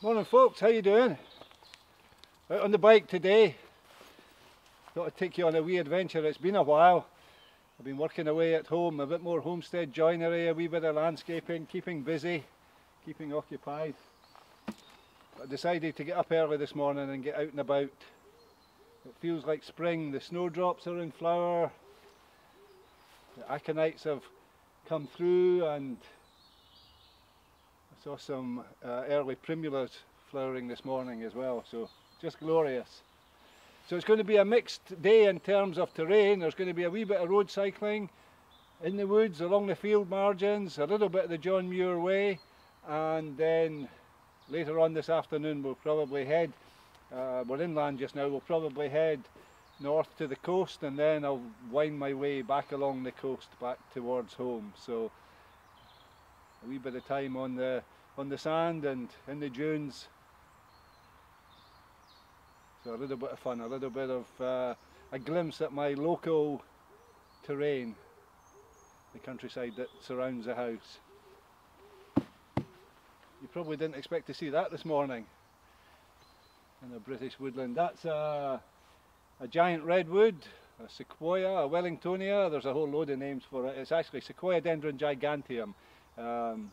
Morning folks, how you doing? Out on the bike today. Thought I'd take you on a wee adventure. It's been a while. I've been working away at home, a bit more homestead joinery, a wee bit of landscaping, keeping busy, keeping occupied. I decided to get up early this morning and get out and about. It feels like spring, the snowdrops are in flower, the aconites have come through, and I saw some early primulas flowering this morning as well, so just glorious. So it's going to be a mixed day in terms of terrain. There's going to be a wee bit of road cycling in the woods, along the field margins, a little bit of the John Muir Way, and then later on this afternoon we'll probably head, we're inland just now, we'll probably head north to the coast, and then I'll wind my way back along the coast back towards home. So a wee bit of time on the sand and in the dunes. So a little bit of fun, a little bit of a glimpse at my local terrain, the countryside that surrounds the house. You probably didn't expect to see that this morning in a British woodland. That's a giant redwood, a sequoia, a Wellingtonia. There's a whole load of names for it. It's actually Sequoiadendron giganteum,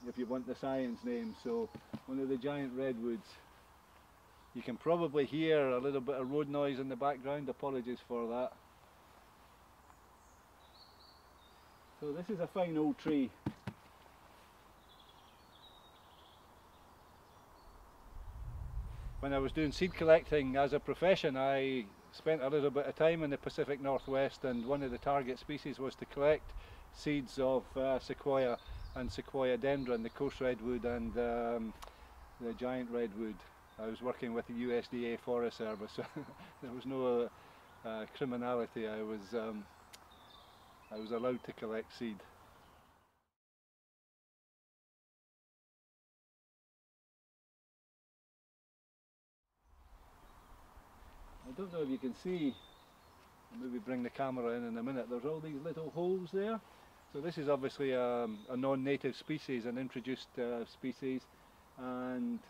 if you want the science name. So one of the giant redwoods. You can probably hear a little bit of road noise in the background. Apologies for that. So this is a fine old tree. When I was doing seed collecting as a profession, I spent a little bit of time in the Pacific Northwest, and one of the target species was to collect seeds of sequoia and Sequoiadendron, the coast redwood and the giant redwood. I was working with the USDA Forest Service, so there was no criminality. I was allowed to collect seed. I don't know if you can see, I'll maybe bring the camera in a minute, there's all these little holes there. So this is obviously a non-native species, an introduced species, and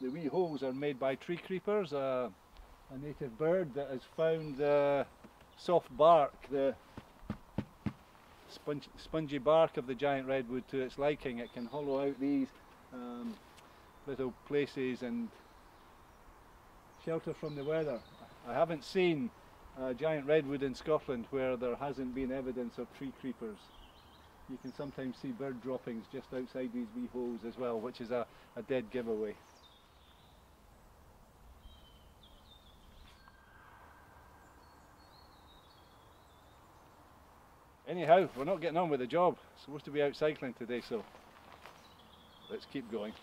the wee holes are made by tree creepers, a native bird that has found the soft bark, the spongy bark of the giant redwood to its liking. It can hollow out these little places and shelter from the weather. I haven't seen a giant redwood in Scotland where there hasn't been evidence of tree creepers. You can sometimes see bird droppings just outside these wee holes as well, which is a dead giveaway. Anyhow, we're not getting on with the job. Supposed to be out cycling today, so let's keep going.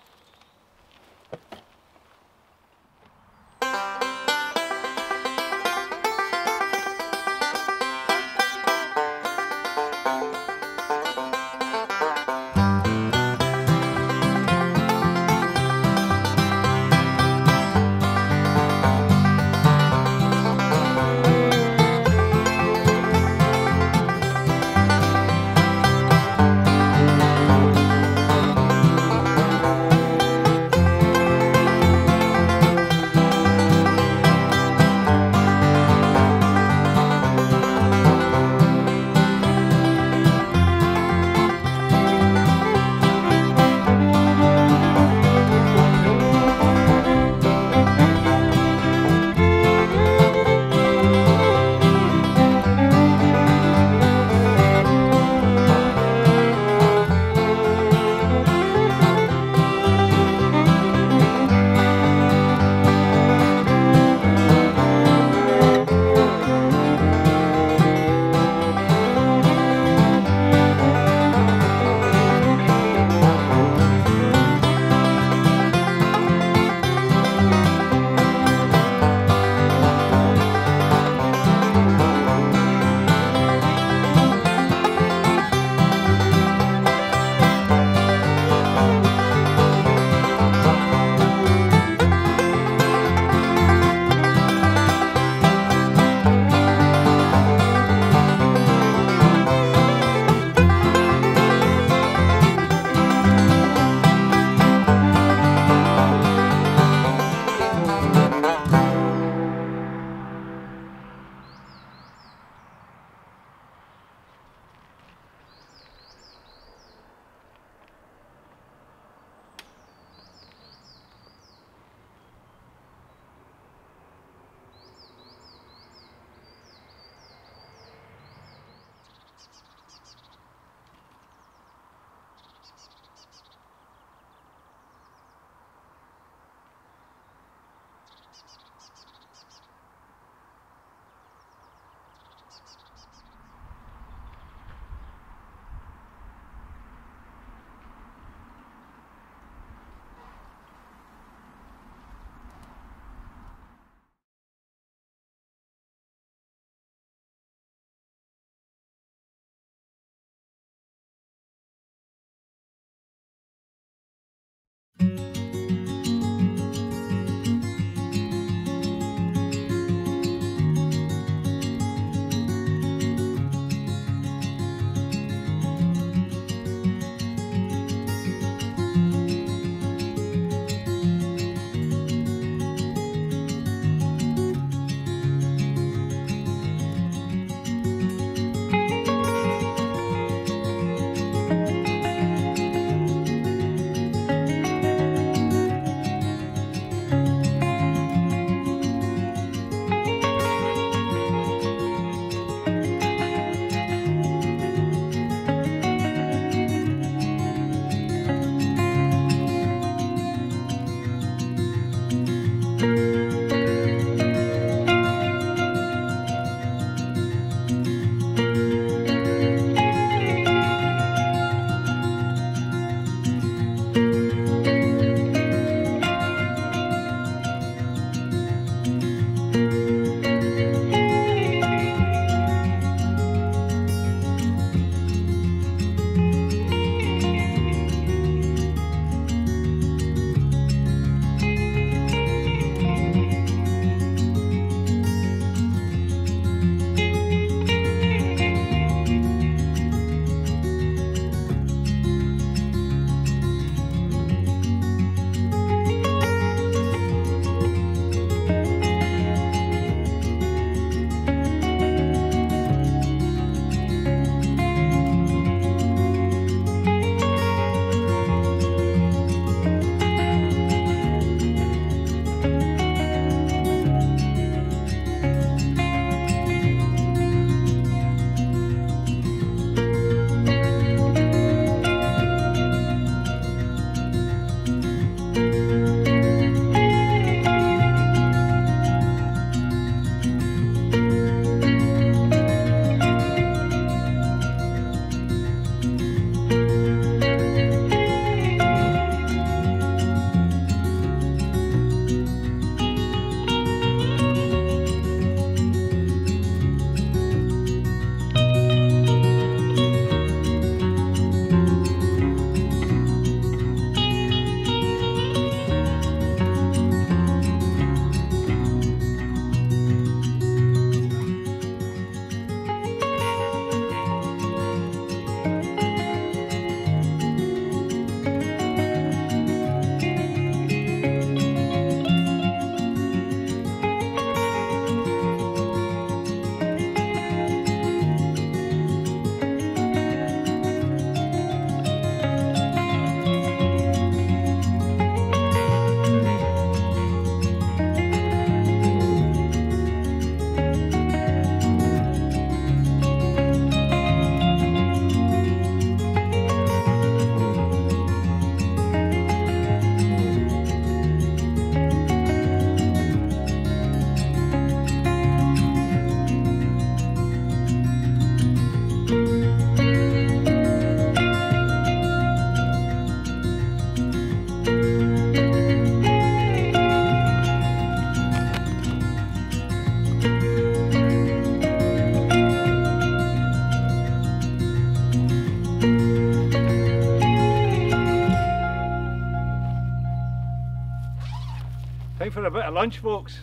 for a bit of lunch, folks.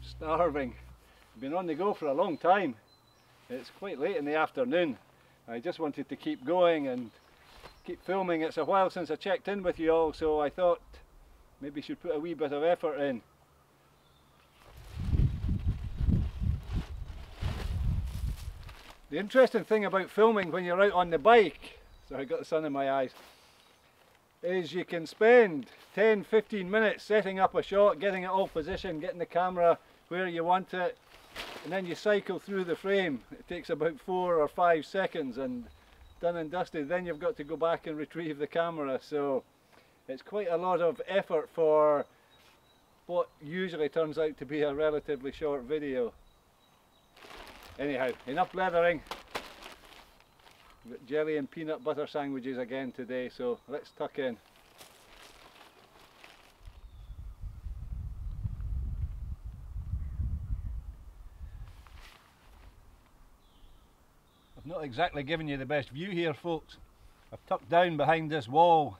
Starving. Been on the go for a long time. It's quite late in the afternoon. I just wanted to keep going and keep filming. It's a while since I checked in with you all, so I thought maybe should put a wee bit of effort in. The interesting thing about filming when you're out on the bike, sorry I got the sun in my eyes, is you can spend 10-15 minutes setting up a shot, getting it all positioned, getting the camera where you want it, and then you cycle through the frame. It takes about 4 or 5 seconds and done and dusted. Then you've got to go back and retrieve the camera, so it's quite a lot of effort for what usually turns out to be a relatively short video. Anyhow, enough blethering. We've got jelly and peanut butter sandwiches again today, so let's tuck in. I've not exactly given you the best view here, folks. I've tucked down behind this wall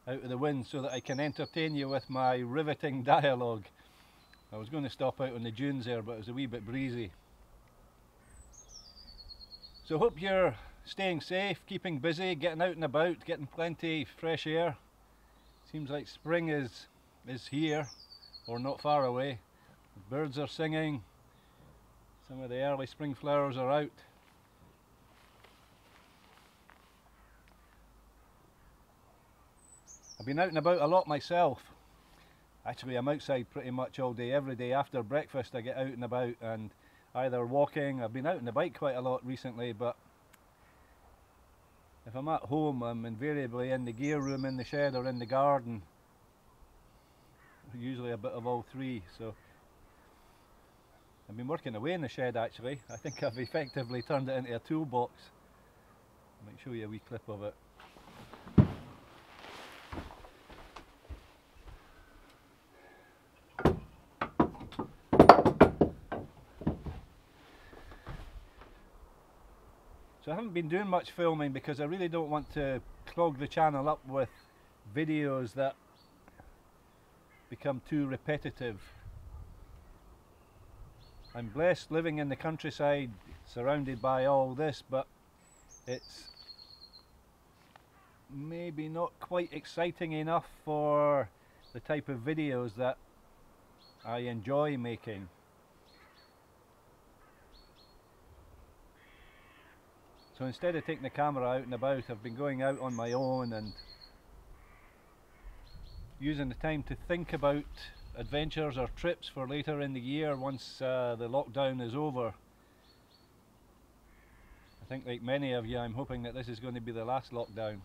out of the wind so that I can entertain you with my riveting dialogue. I was going to stop out on the dunes there, but it was a wee bit breezy. So hope you're staying safe, keeping busy, getting out and about, getting plenty fresh air. Seems like spring is here, or not far away. The birds are singing, some of the early spring flowers are out. I've been out and about a lot myself. Actually, I'm outside pretty much all day, every day. After breakfast I get out and about and either walking. I've been out on the bike quite a lot recently, but if I'm at home I'm invariably in the gear room, in the shed or in the garden. Usually a bit of all three. So I've been working away in the shed actually. I think I've effectively turned it into a toolbox. I might show you a wee clip of it. So I haven't been doing much filming because I really don't want to clog the channel up with videos that become too repetitive. I'm blessed living in the countryside, surrounded by all this, but it's maybe not quite exciting enough for the type of videos that I enjoy making. So instead of taking the camera out and about, I've been going out on my own and using the time to think about adventures or trips for later in the year once the lockdown is over. I think like many of you, I'm hoping that this is going to be the last lockdown.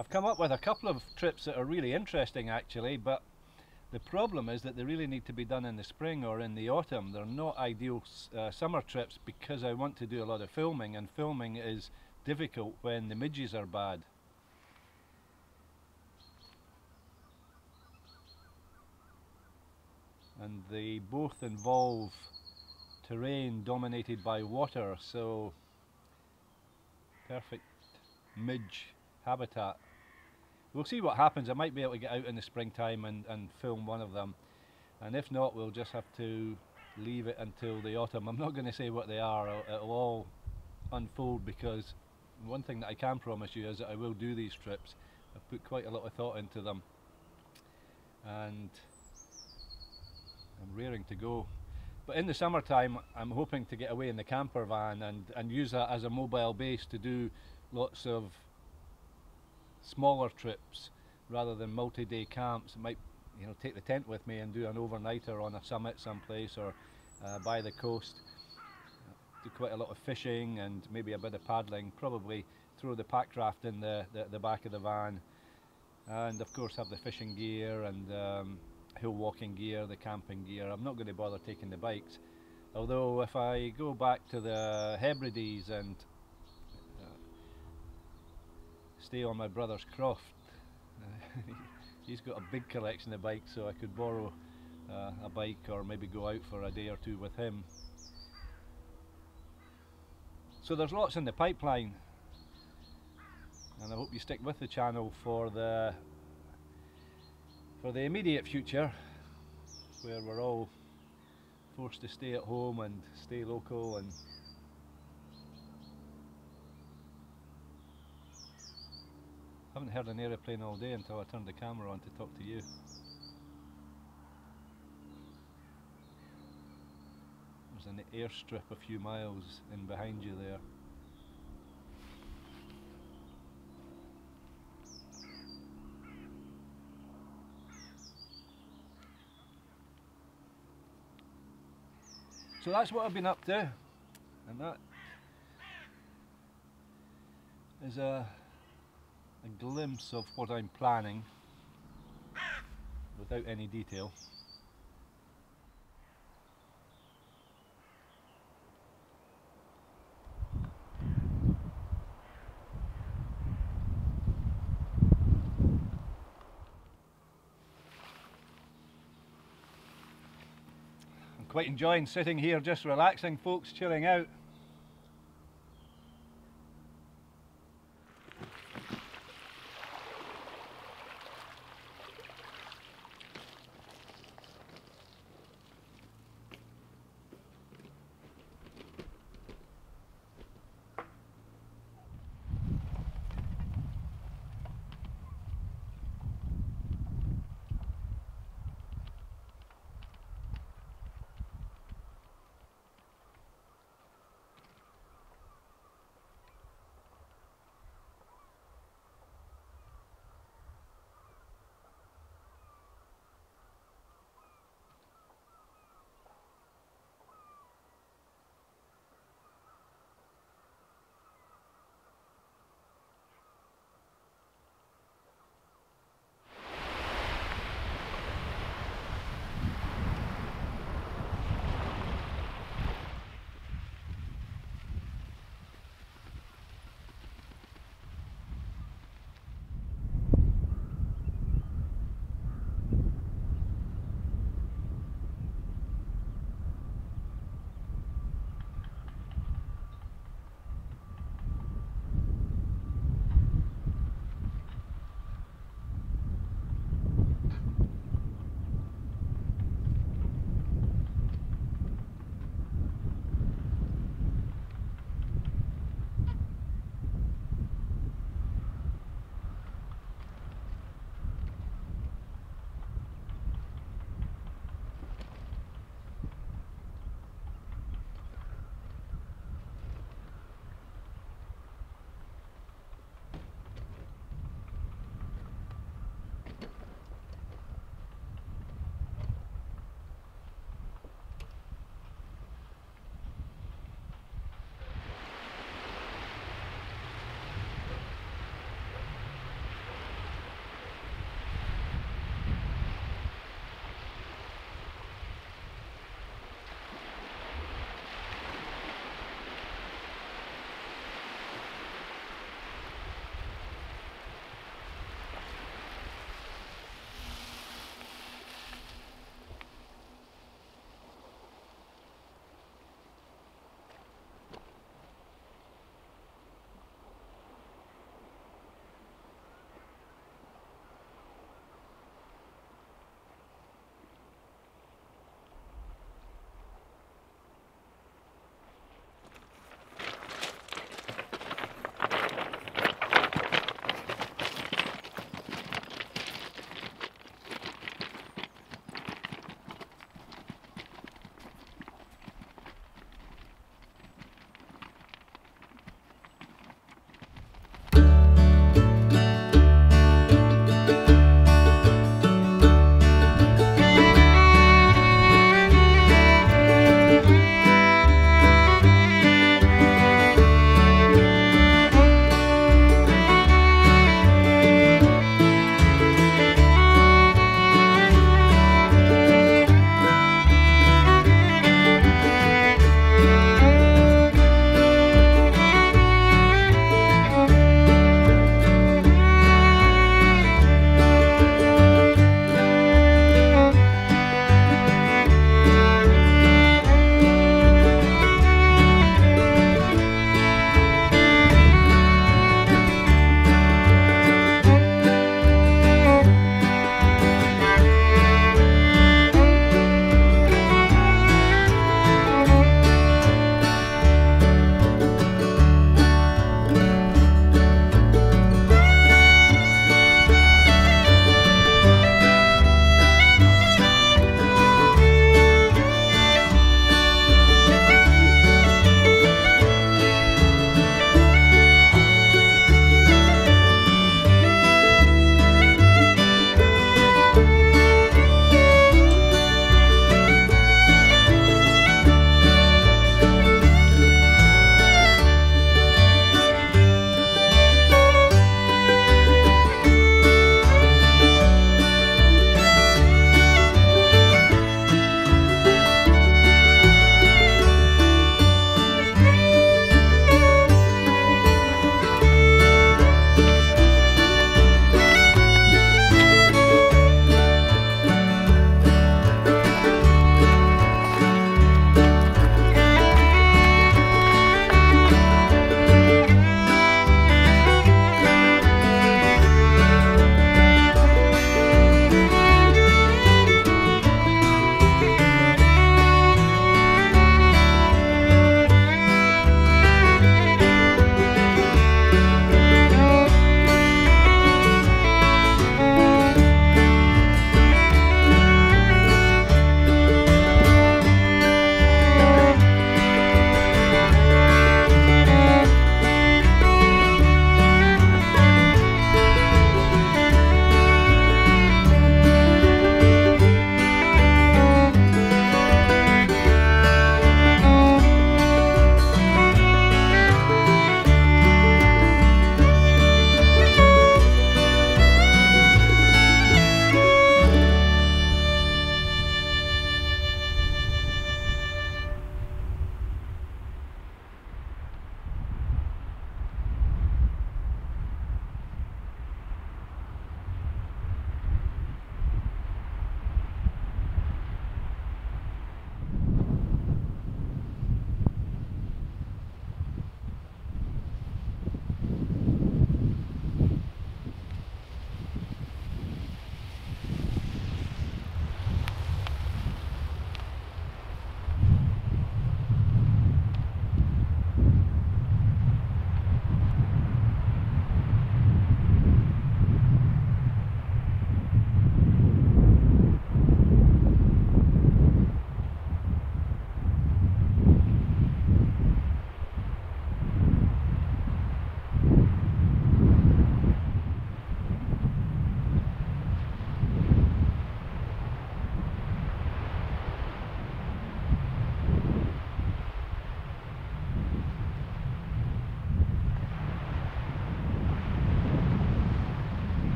I've come up with a couple of trips that are really interesting actually, but the problem is that they really need to be done in the spring or in the autumn. They're not ideal summer trips because I want to do a lot of filming, and filming is difficult when the midges are bad. And they both involve terrain dominated by water, so perfect midge habitat. We'll see what happens. I might be able to get out in the springtime and film one of them, and if not we'll just have to leave it until the autumn. I'm not going to say what they are, it'll all unfold, because one thing that I can promise you is that I will do these trips. I've put quite a lot of thought into them and I'm raring to go. But in the summertime I'm hoping to get away in the camper van and use that as a mobile base to do lots of smaller trips rather than multi-day camps. I might, take the tent with me and do an overnighter on a summit someplace or by the coast. Do quite a lot of fishing and maybe a bit of paddling, probably throw the pack raft in the back of the van, and of course have the fishing gear and hill walking gear, the camping gear. I'm not going to bother taking the bikes, although if I go back to the Hebrides and stay on my brother's croft, he's got a big collection of bikes, so I could borrow a bike or maybe go out for a day or two with him. So there's lots in the pipeline, and I hope you stick with the channel for the for the immediate future, where we're all forced to stay at home and stay local, and haven't heard an aeroplane all day until I turned the camera on to talk to you. There's an airstrip a few miles in behind you there. So that's what I've been up to, and that is a glimpse of what I'm planning without any detail. I'm quite enjoying sitting here just relaxing, folks, chilling out.